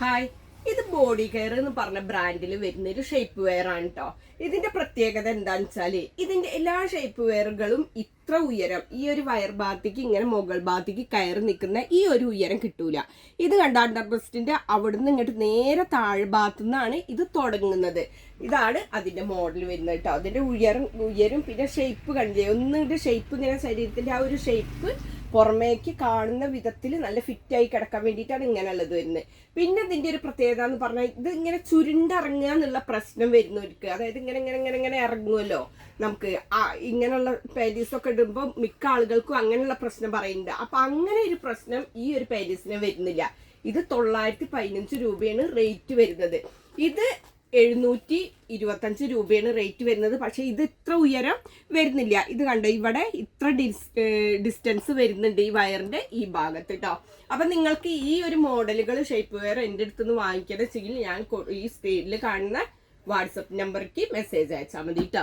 Hi, ഇത് body care എന്ന് പറഞ്ഞ ബ്രാൻഡിൽ വരുന്ന ഒരു ഷേപ്പ് വെയർ ആണ് കേട്ടോ. ഇതിന്റെ പ്രത്യേകത എന്താന്ന് വെച്ചാല് ഇതിന്റെ എല്ലാ ഷേപ്പ് വെയറുകളും ഇത്ര ഉയരം ഈ ഒരു വയർ ഭാഗത്തേക്ക് ഇങ്ങനെ മുകൾ ഭാഗത്തേക്ക് കയറി നിൽക്കുന്ന ഈ ഒരു ഉയരം കിട്ടൂല. ഇത് കണ്ട അണ്ടർ ബ്രസ്റ്റിന്റെ അവിടുന്ന് ഇങ്ങോട്ട് നേരെ താഴ്ഭാഗത്തു നിന്നാണ് ഇത് തുടങ്ങുന്നത്. ഇതാണ് അതിന്റെ മോഡൽ വരുന്നത് കേട്ടോ. അതിന്റെ ഉയരും പിന്നെ ഷേപ്പ് കണ്ടില്ലേ, ഒന്നിന്റെ ഷേപ്പ് ഇങ്ങനെ ശരീരത്തിന്റെ ആ ഒരു ഷേപ്പ് പുറമേക്ക് കാണുന്ന വിധത്തിൽ നല്ല ഫിറ്റായി കിടക്കാൻ വേണ്ടിയിട്ടാണ് ഇങ്ങനെയുള്ളത് വരുന്നത്. പിന്നെ ഇതിന്റെ ഒരു പ്രത്യേകത എന്ന് പറഞ്ഞാൽ ഇത് ഇങ്ങനെ ചുരുണ്ടിറങ്ങുക എന്നുള്ള പ്രശ്നം വരുന്നവർക്ക്, അതായത് ഇങ്ങനെ ഇങ്ങനെ ഇങ്ങനെ ഇങ്ങനെ ഇറങ്ങുമല്ലോ നമുക്ക് ഇങ്ങനെയുള്ള പാരീസൊക്കെ ഇടുമ്പോൾ മിക്ക ആളുകൾക്കും അങ്ങനെയുള്ള പ്രശ്നം പറയുന്നുണ്ട്. അപ്പൊ അങ്ങനെ ഒരു പ്രശ്നം ഈ ഒരു പാരീസിന് വരുന്നില്ല. ഇത് 915 രൂപയാണ് റേറ്റ് വരുന്നത്. ഇത് 725 രൂപയാണ് റേറ്റ് വരുന്നത്. പക്ഷെ ഇത് ഇത്ര ഉയരം വരുന്നില്ല. ഇത് കണ്ടോ, ഇവിടെ ഇത്ര ഡിസ്റ്റൻസ് വരുന്നുണ്ട് ഈ വയറിന്റെ ഈ ഭാഗത്ത് കേട്ടോ. അപ്പൊ നിങ്ങൾക്ക് ഈ ഒരു മോഡലുകൾ ഷേപ്പ് വെയർ എൻ്റെ അടുത്തുനിന്ന് വാങ്ങിക്കണമെങ്കിൽ ഞാൻ ഈ സ്ക്രീനിൽ കാണുന്ന വാട്സപ്പ് നമ്പർക്ക് മെസ്സേജ് അയച്ചാൽ മതി കേട്ടോ.